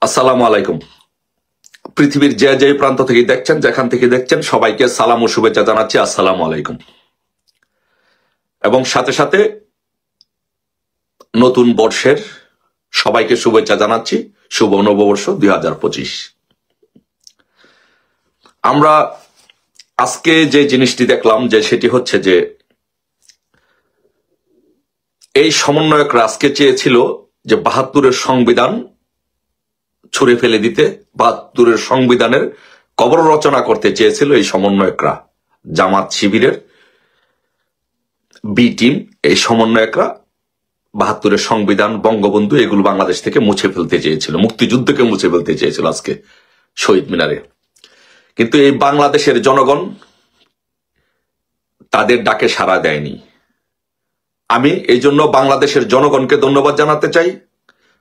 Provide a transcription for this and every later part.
আসসালামু আলাইকুম। পৃথিবীর যে যে প্রান্ত থেকে দেখছেন, যেখান থেকে দেখছেন, সবাইকে সালাম ও শুভেচ্ছা জানাচ্ছি। আসসালামু আলাইকুম। এবং সাথে সাথে নতুন বর্ষের সবাইকে শুভেচ্ছা জানাচ্ছি। শুভ নববর্ষ 2025। আমরা আজকে যে জিনিসটি দেখলাম যে সেটি হচ্ছে যে এই সমন্বয়করা আজকে চেয়েছিল যে ৭২-এর সংবিধান ছুঁড়ে ফেলে দিতে, ৭২-এর সংবিধানের কবর রচনা করতে চেয়েছিল এই সমন্বয়করা, জামাত শিবিরের বি টিম। এই সমন্বয়করা ৭২-এর সংবিধান, বঙ্গবন্ধু, এগুলো বাংলাদেশ থেকে মুছে ফেলতে চেয়েছিল, মুক্তিযুদ্ধকে মুছে ফেলতে চেয়েছিল আজকে শহীদ মিনারে। কিন্তু এই বাংলাদেশের জনগণ তাদের ডাকে সাড়া দেয়নি। আমি এই জন্য বাংলাদেশের জনগণকে ধন্যবাদ জানাতে চাই।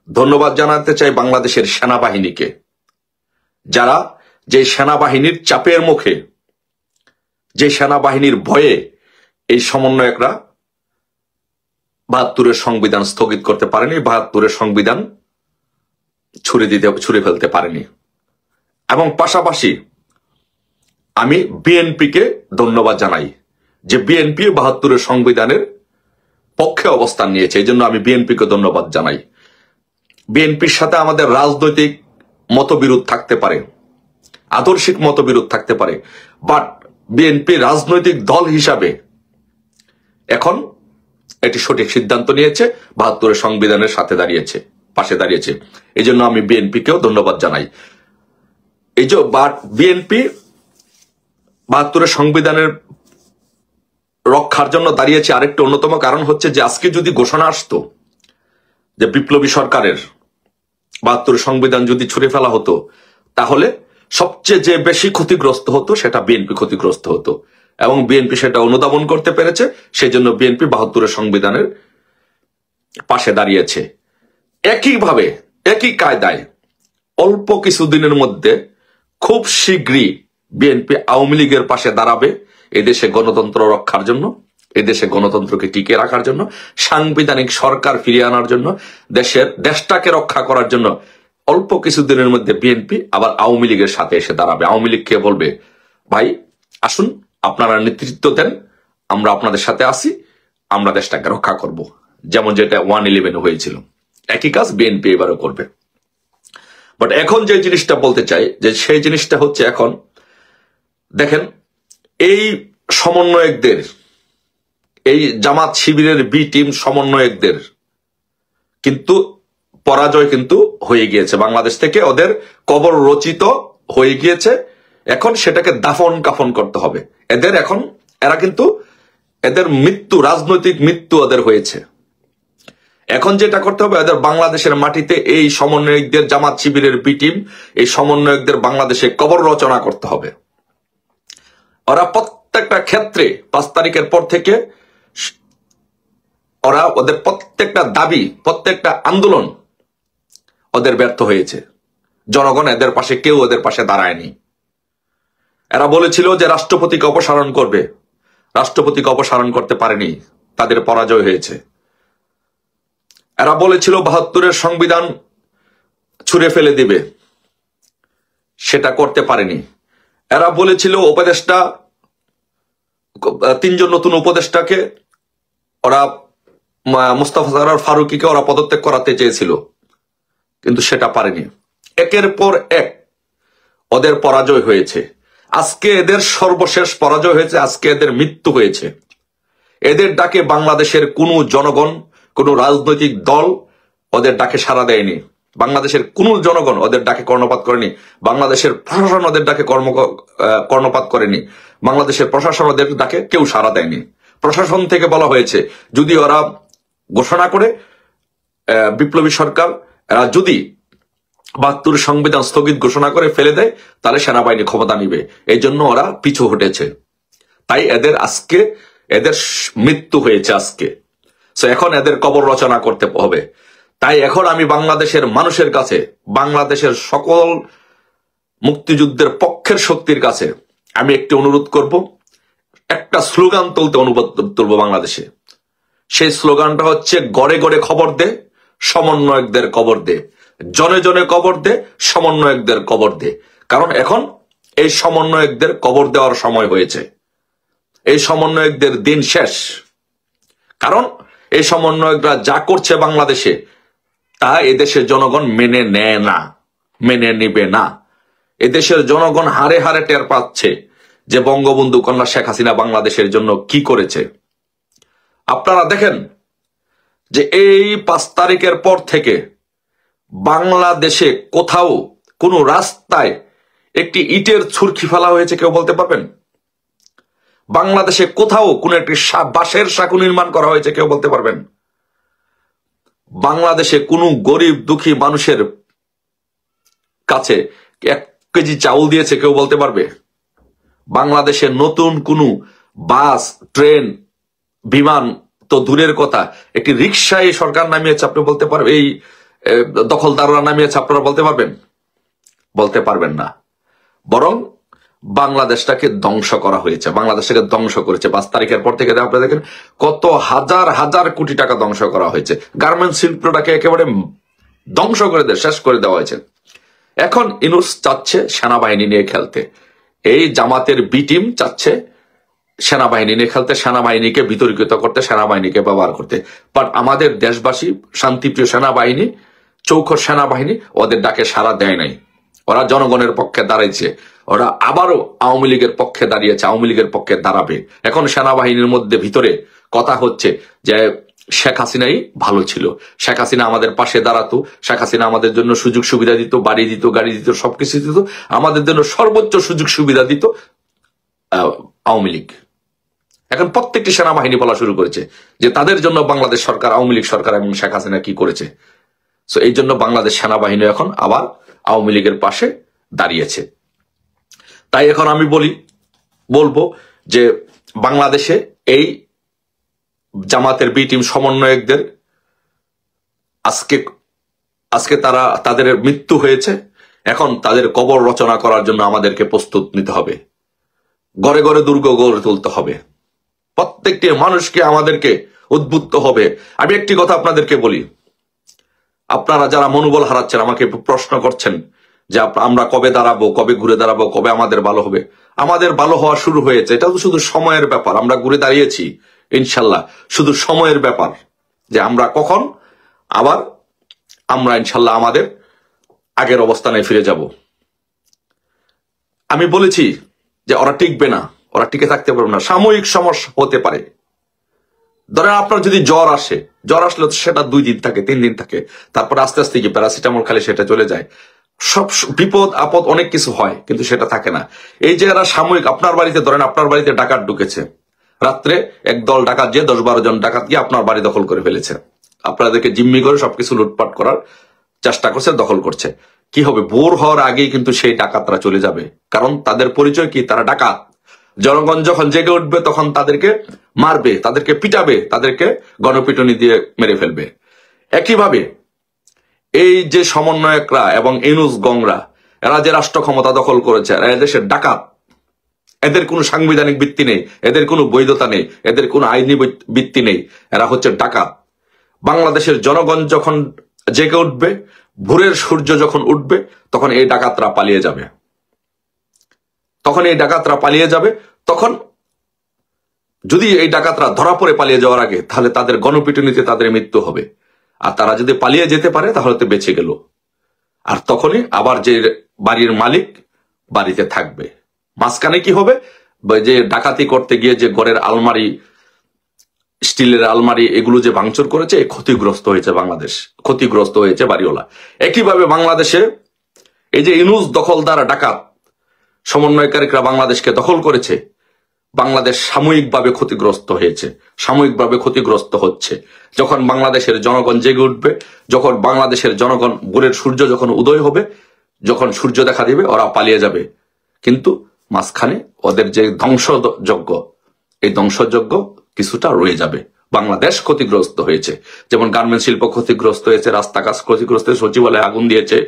ধন্যবাদ জানাতে চাই বাংলাদেশের সেনাবাহিনীকে, যারা যে সেনাবাহিনীর চাপের মুখে, যে সেনাবাহিনীর ভয়ে এই সমন্বয়করা ৭২-এর সংবিধান স্থগিত করতে পারেনি, ৭২-এর সংবিধান ছুড়ে ফেলতে পারেনি। এবং পাশাপাশি আমি বিএনপিকে ধন্যবাদ জানাই যে বিএনপি ৭২-এর সংবিধানের পক্ষে অবস্থান নিয়েছে। এই জন্য আমি বিএনপিকে ধন্যবাদ জানাই। বিএনপির সাথে আমাদের রাজনৈতিক মতবিরোধ থাকতে পারে, আদর্শিক মতবিরোধ থাকতে পারে, বাট বিএনপি রাজনৈতিক দল হিসাবে এখন এটি সঠিক সিদ্ধান্ত নিয়েছে, ৭২-এর সংবিধানের সাথে দাঁড়িয়েছে, পাশে দাঁড়িয়েছে। এই জন্য আমি বিএনপিকেও ধন্যবাদ জানাই। এই যে বিএনপি ৭২-এর সংবিধানের রক্ষার জন্য দাঁড়িয়েছে, আরেকটি অন্যতম কারণ হচ্ছে যে আজকে যদি ঘোষণা আসতো যে বিপ্লবী সরকারের ৭২-এর সংবিধান যদি ছুঁড়ে ফেলা হতো, তাহলে সবচেয়ে যে বেশি ক্ষতিগ্রস্ত হতো সেটা বিএনপি ক্ষতিগ্রস্ত হতো। এবং বিএনপি সেটা অনুধাবন করতে পেরেছে, সেই জন্য বিএনপি ৭২-এর সংবিধানের পাশে দাঁড়িয়েছে। একইভাবে, একই কায়দায় অল্প কিছুদিনের মধ্যে খুব শীঘ্রই বিএনপি আওয়ামী লীগের পাশে দাঁড়াবে, এদেশে গণতন্ত্র রক্ষার জন্য, এদেশে গণতন্ত্রকে টিকে রাখার জন্য, সাংবিধানিক সরকার ফিরিয়ে আনার জন্য, দেশটাকে রক্ষা করার জন্য অল্প কিছুদিনের মধ্যে বিএনপি আবার আওয়ামী লীগের সাথে এসে দাঁড়াবে। আওয়ামী লীগকে বলবে, ভাই আসুন, আপনারা নেতৃত্ব দেন, আমরা আপনাদের সাথে আসি, আমরা দেশটাকে রক্ষা করব। যেমন যেটা 1/11 হয়েছিল, একই কাজ বিএনপি এবারও করবে। বাট এখন যে জিনিসটা বলতে চাই, যে সেই জিনিসটা হচ্ছে, এখন দেখেন এই সমন্বয়কদের, এই জামাত শিবিরের বি টিম সমন্বয়কদের কিন্তু পরাজয় কিন্তু হয়ে গিয়েছে বাংলাদেশ থেকে, ওদের কবর রচিত হয়ে গিয়েছে। এখন সেটাকে দাফন কাফন করতে হবে এদের। এখন এরা কিন্তু, এদের মৃত্যু, রাজনৈতিক মৃত্যু ওদের হয়েছে। এখন যেটা করতে হবে, এদের বাংলাদেশের মাটিতে এই সমন্বয়কদের, জামাত শিবিরের বি টিম, এই সমন্বয়কদের বাংলাদেশে কবর রচনা করতে হবে। ওরা প্রত্যেকটা ক্ষেত্রে 5 তারিখের পর থেকে ওরা ওদের প্রত্যেকটা দাবি, প্রত্যেকটা আন্দোলন ওদের ব্যর্থ হয়েছে। জনগণ এদের পাশে, কেউ ওদের পাশে দাঁড়ায়নি। এরা বলেছিল যে রাষ্ট্রপতিকে অপসারণ করবে, রাষ্ট্রপতিকে অপসারণ করতে পারেনি, তাদের পরাজয় হয়েছে। এরা বলেছিল ৭২-এর সংবিধান ছুঁড়ে ফেলে দিবে, সেটা করতে পারেনি। এরা বলেছিল উপদেষ্টা, 3 জন নতুন উপদেষ্টাকে ওরা, মোস্তফা সরোয়ার ফারুকীকে ওরা পদত্যাগ করাতে চেয়েছিল, কিন্তু সেটা পারেনি। একের পর এক ওদের পরাজয় হয়েছে। আজকে এদের সর্বশেষ পরাজয় হয়েছে, আজকে এদের মৃত্যু হয়েছে। এদের ডাকে বাংলাদেশের কোনো জনগণ, কোনো রাজনৈতিক দল ওদের ডাকে সাড়া দেয়নি। বাংলাদেশের কোনো জনগণ ওদের ডাকে কর্ণপাত করেনি। বাংলাদেশের প্রশাসন ওদের ডাকে কর্ণপাত করেনি। বাংলাদেশের প্রশাসন ওদের ডাকে কেউ সাড়া দেয়নি। প্রশাসন থেকে বলা হয়েছে, যদি ওরা ঘোষণা করে, বিপ্লবী সরকার যদি ৭২ সংবিধান স্থগিত ঘোষণা করে ফেলে দেয়, তাহলে সেনাবাহিনী ক্ষমতা নিবে। এই জন্য ওরা পিছু হটেছে। তাই এদের আজকে, এদের মৃত্যু হয়েছে আজকে। এখন এদের কবর রচনা করতে হবে। তাই এখন আমি বাংলাদেশের মানুষের কাছে, বাংলাদেশের সকল মুক্তিযুদ্ধের পক্ষের শক্তির কাছে আমি একটি অনুরোধ করব, একটা স্লোগান তুলতে অনুরোধ তুলব বাংলাদেশে। সেই স্লোগানটা হচ্ছে, গড়ে গড়ে খবর দে, সমন্বয়কদের কবর দে, জনে জনে কবর দে, সমন্বয়কদের কবর দে। কারণ এখন এই সমন্বয়কদের কবর দেওয়ার সময় হয়েছে, এই সমন্বয়কদের দিন শেষ। কারণ এই সমন্বয়করা যা করছে বাংলাদেশে তা এদেশের জনগণ মেনে নেয় না, মেনে নিবে না। এদেশের জনগণ হারে হারে টের পাচ্ছে যে বঙ্গবন্ধু কন্যা শেখ হাসিনা বাংলাদেশের জন্য কি করেছে। আপনারা দেখেন যে এই 5 তারিখের পর থেকে বাংলাদেশে কোথাও কোনো রাস্তায় একটি ইটের ছুরকি ফেলা হয়েছে কেউ বলতে পারবেন? বাংলাদেশে কোথাও কোন একটি বাঁশের সাঁকো নির্মাণ করা হয়েছে কেউ বলতে পারবেন? বাংলাদেশে কোনো গরিব দুঃখী মানুষের কাছে 1 কেজি চাউল দিয়েছে কেউ বলতে পারবে? বাংলাদেশে নতুন কোনো বাস, ট্রেন, বিমান তো দূরের কথা, একটি রিক্সায় সরকার নামিয়েছে আপনি বলতে পারবেন? এই দখলদাররা নামিয়েছে আপনারা বলতে পারবেন? বলতে পারবেন না। বরং বাংলাদেশটাকে ধ্বংস করা হয়েছে, বাংলাদেশটাকে ধ্বংস করেছে 5 তারিখের পর থেকে। আপনারা দেখেন কত হাজার হাজার কোটি টাকা ধ্বংস করা হয়েছে, গার্মেন্টস শিল্পটাকে একেবারে ধ্বংস করে শেষ করে দেওয়া হয়েছে। এখন ইউনূস চাচ্ছে সেনাবাহিনী নিয়ে খেলতে, এই জামাতের বি টিম চাচ্ছে সেনাবাহিনী নিয়ে খেলতে, সেনাবাহিনীকে বিতর্কিত করতে, সেনাবাহিনীকে ব্যবহার করতে। বাট আমাদের দেশবাসী, শান্তিপ্রিয় সেনাবাহিনী, চৌখো সেনাবাহিনী ওদের ডাকে সাড়া দেয় নাই। ওরা জনগণের পক্ষে দাঁড়াইছে, ওরা আবারও আওয়ামী লীগের পক্ষে দাঁড়িয়েছে, আওয়ামী লীগের পক্ষে দাঁড়াবে। এখন সেনাবাহিনীর মধ্যে ভিতরে কথা হচ্ছে যে শেখ হাসিনাই ভালো ছিল, শেখ হাসিনা আমাদের পাশে দাঁড়াতো, শেখ হাসিনা আমাদের জন্য সুযোগ সুবিধা দিত, বাড়ি দিত, গাড়ি দিত, সবকিছু দিত, আমাদের জন্য সর্বোচ্চ সুযোগ সুবিধা দিত আওয়ামী লীগ। এখন প্রত্যেকটি সেনাবাহিনী বলা শুরু করেছে যে তাদের জন্য বাংলাদেশ সরকার, আওয়ামী লীগ সরকার এবং শেখ হাসিনা কি করেছে। সো এই জন্য বাংলাদেশ সেনাবাহিনী এখন আবার আওয়ামী লীগের পাশে দাঁড়িয়েছে। তাই এখন আমি বলবো যে বাংলাদেশে এই জামাতের বি টিম সমন্বয়কদের আজকে তাদের মৃত্যু হয়েছে। এখন তাদের কবর রচনা করার জন্য আমাদেরকে প্রস্তুত নিতে হবে, ঘরে ঘরে দুর্গ গড়ে তুলতে হবে, প্রত্যেকটি মানুষকে আমাদেরকে উদ্বুদ্ধ হবে। আমি একটি কথা আপনাদেরকে বলি, আপনারা যারা মনোবল হারাচ্ছেন, আমাকে প্রশ্ন করছেন যে আমরা কবে দাঁড়াবো, কবে ঘুরে দাঁড়াবো, কবে আমাদের ভালো হবে। আমাদের ভালো হওয়া শুরু হয়েছে, এটা তো শুধু সময়ের ব্যাপার। আমরা ঘুরে দাঁড়িয়েছি ইনশাল্লাহ, শুধু সময়ের ব্যাপার যে আমরা কখন আবার আমরা ইনশাল্লাহ আমাদের আগের অবস্থানে ফিরে যাব। আমি বলেছি যে ওরা টিকবে না, ওরা টিকে থাকতে পারবে না, সাময়িক সমস্যা হতে পারে। ধরেন আপনার যদি জ্বর আসলে সেটা 2 দিন থাকে, 3 দিন থাকে, তারপর আস্তে আস্তে কি প্যারাসিটামল খালি সেটা চলে যায়। সব বিপদ আপদ অনেক কিছু হয়, কিন্তু সেটা থাকে না। এই যে এরা সাময়িক, আপনার বাড়িতে ধরেন আপনার বাড়িতে ডাকাত ঢুকেছে, রাত্রে একদল ডাকাত যে 10-12 জন ডাকাত গিয়ে আপনার বাড়ি দখল করে ফেলেছে, আপনাদেরকে জিম্মি করে সবকিছু লুটপাট করার চেষ্টা করছে, দখল করছে। কি হবে? ভোর হওয়ার আগেই কিন্তু সেই ডাকাতরা চলে যাবে, কারণ তাদের পরিচয় কি? তারা ডাকাত। জনগণ যখন জেগে উঠবে তখন তাদেরকে মারবে, তাদেরকে পিটাবে, তাদেরকে গণপিটুনি দিয়ে মেরে ফেলবে। একইভাবে এই যে সমন্বয়করা এবং ইউনূস গংরা, এরা যে রাষ্ট্র ক্ষমতা দখল করেছে, এরা এদেশের ডাকাত। এদের কোনো সাংবিধানিক ভিত্তি নেই, এদের কোনো বৈধতা নেই, এদের কোনো আইনি ভিত্তি নেই, এরা হচ্ছে ডাকাত। বাংলাদেশের জনগণ যখন জেগে উঠবে, ভোরের সূর্য যখন উঠবে, তখন এই ডাকাতরা পালিয়ে যাবে। তখন যদি এই ডাকাতরা ধরা পড়ে পালিয়ে যাওয়ার আগে, তাহলে তাদের গণপিটুনিতে তাদের মৃত্যু হবে। আর তারা যদি পালিয়ে যেতে পারে তাহলে তো বেঁচে গেল। আর তখনই আবার যে বাড়ির মালিক বাড়িতে থাকবে। মাঝখানে কি হবে? যে ডাকাতি করতে গিয়ে যে ঘরের আলমারি, স্টিলের আলমারি, এগুলো যে ভাঙচুর করেছে, ক্ষতিগ্রস্ত হয়েছে বাংলাদেশ, ক্ষতিগ্রস্ত হয়েছে বাড়িওয়ালা। একইভাবে বাংলাদেশে এই যে ইউনূস দখলদার ডাকাত সমন্বয়কারীরা বাংলাদেশকে দখল করেছে, বাংলাদেশ সাময়িকভাবে ক্ষতিগ্রস্ত হয়েছে, সাময়িকভাবে ক্ষতিগ্রস্ত হচ্ছে। যখন বাংলাদেশের জনগণ জেগে উঠবে, যখন বাংলাদেশের জনগণ, ভোরের সূর্য যখন উদয় হবে, যখন সূর্য দেখা দিবে, ওরা পালিয়ে যাবে। কিন্তু মাঝখানে ওদের যে ধ্বংসযজ্ঞ, এই ধ্বংসযজ্ঞ কিছুটা রয়ে যাবে। বাংলাদেশ ক্ষতিগ্রস্ত হয়েছে, যেমন গার্মেন্টস শিল্প ক্ষতিগ্রস্ত হয়েছে, রাস্তা কাজ ক্ষতিগ্রস্ত হয়েছে, সচিবালয়ে আগুন দিয়েছে,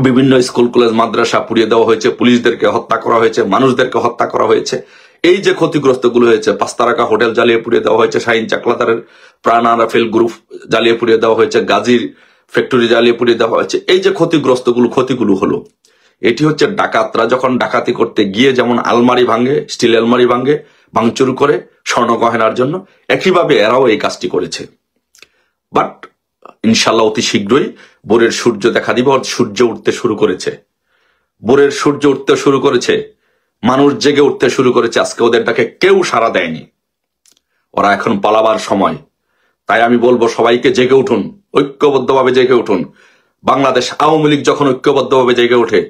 বিভিন্ন স্কুল কলেজ মাদ্রাসা পুড়িয়ে দেওয়া হয়েছে, পুলিশদেরকে হত্যা করা হয়েছে, মানুষদেরকে হত্যা করা হয়েছে। এই যে ক্ষতিগ্রস্তগুলো হয়েছে, পাঁচতারকা হোটেল জ্বালিয়ে পুড়িয়ে দেওয়া হয়েছে, শাহিন চাকলাদারের প্রাণ রাফেল গ্রুপ জ্বালিয়ে পুড়িয়ে দেওয়া হয়েছে, গাজীর ফ্যাক্টরি জ্বালিয়ে পুড়িয়ে দেওয়া হয়েছে, এই যে ক্ষতিগুলো হলো, এটি হচ্ছে ডাকাতরা যখন ডাকাতি করতে গিয়ে যেমন আলমারি ভাঙে, স্টিল আলমারি ভাঙে, ভাঙচুর করে স্বর্ণ গহেনার জন্য, একইভাবে এরাও এই কাজটি করেছে। বাট ইনশাল্লাহ অতি শীঘ্রই ভোরের সূর্য দেখা দিব। সূর্য উঠতে শুরু করেছে, ভোরের সূর্য উঠতে শুরু করেছে, মানুষ জেগে উঠতে শুরু করেছে। আজকে ওদের ডাকে কেউ সাড়া দেয়নি, ওরা এখন পালাবার সময়। তাই আমি বলবো সবাইকে জেগে উঠুন, ঐক্যবদ্ধভাবে জেগে উঠুন। বাংলাদেশ আওয়ামী লীগ যখন ঐক্যবদ্ধভাবে জেগে ওঠে,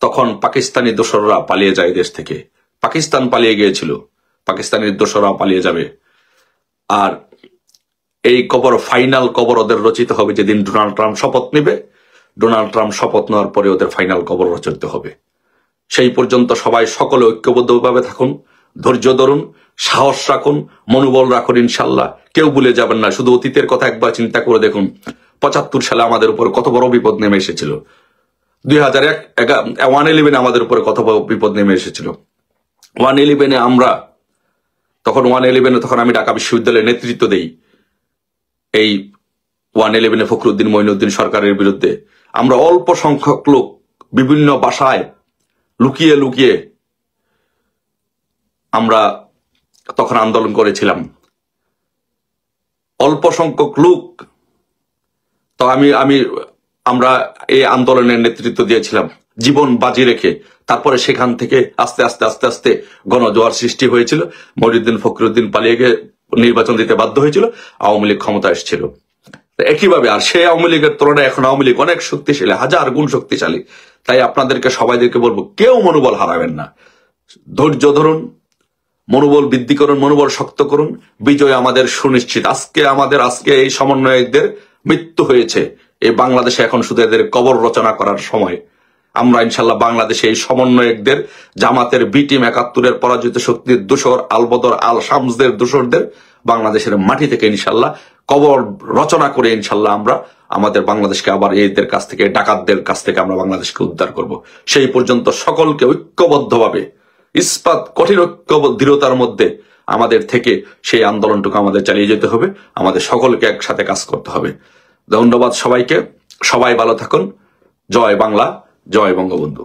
তখন পাকিস্তানি দোসররা পালিয়ে যায় দেশ থেকে। পাকিস্তান পালিয়ে গিয়েছিল, পাকিস্তানি দোসররা পালিয়ে যাবে। আর এই কবর, ফাইনাল কবর ওদের রচিত হবে যেদিন ডোনাল্ড ট্রাম্প শপথ নেবে। ডোনাল্ড ট্রাম্প শপথ নেওয়ার পরে ওদের ফাইনাল কবর রচিত হবে। সেই পর্যন্ত সবাই সকলে ঐক্যবদ্ধভাবে থাকুন, ধৈর্য ধরুন, সাহস রাখুন, মনোবল রাখুন। ইনশাল্লাহ কেউ ভুলে যাবেন না। শুধু অতীতের কথা একবার চিন্তা করে দেখুন, ৭৫ সালে আমাদের উপর কত বড় বিপদ নেমে এসেছিল। 2001 আমাদের উপরে কত বড় বিপদ নেমে এসেছিল। 111 আমরা তখন 111 তখন আমি ঢাকা বিশ্ববিদ্যালয়ের নেতৃত্ব দেই। এই 111 ফখরুদ্দিন মঈনুদ্দিন সরকারের বিরুদ্ধে আমরা অল্প সংখ্যক লোক বিভিন্ন বাসায় লুকিয়ে লুকিয়ে আমরা তখন আন্দোলন করেছিলাম। অল্প সংখ্যক লোক, তো আমরা এই আন্দোলনের নেতৃত্ব দিয়েছিলাম জীবন বাজি রেখে। তারপরে সেখান থেকে আস্তে আস্তে আস্তে আস্তে গণজোয়ার সৃষ্টি হয়েছিল। মঈনুদ্দিন ফখরুদ্দিন পালিয়ে গিয়ে নির্বাচন দিতে বাধ্য হয়েছিল, আওয়ামী লীগ ক্ষমতা এসেছিল। একইভাবে আর সেই আওয়ামী লীগের তুলনায় এখন আওয়ামী লীগ অনেক শক্তিশালী, 1000 গুণ শক্তিশালী। তাই আপনাদেরকে সবাইদেরকে বলবো, কেউ মনোবল হারাবেন না, ধৈর্য ধরুন, মনোবল বৃদ্ধি করুন, মনোবল শক্ত করুন। বিজয় আমাদের সুনিশ্চিত। আজকে এই সমন্বয়কদের মৃত্যু হয়েছে। এই বাংলাদেশে এখন শুধু এদের কবর রচনা করার সময়। আমরা ইনশাল্লাহ বাংলাদেশে এই সমন্বয়কদের, জামাতের বি টিম ৭১-এর পরাজিত শক্তির দোসর, আলবদর আল শামসদের দোসরদের বাংলাদেশের মাটি থেকে ইনশাল্লাহ কবর রচনা করে ইনশাল্লাহ আমরা আমাদের বাংলাদেশকে আবার এদের কাছ থেকে, ডাকাতদের কাছ থেকে আমরা বাংলাদেশকে উদ্ধার করব। সেই পর্যন্ত সকলকে ঐক্যবদ্ধভাবে, ইস্পাত কঠিন ঐক্য দৃঢ়তার মধ্যে আমাদের থেকে সেই আন্দোলনটুকু আমাদের চালিয়ে যেতে হবে। আমাদের সকলকে একসাথে কাজ করতে হবে। ধন্যবাদ সবাইকে। সবাই ভালো থাকুন। জয় বাংলা, জয় বঙ্গবন্ধু।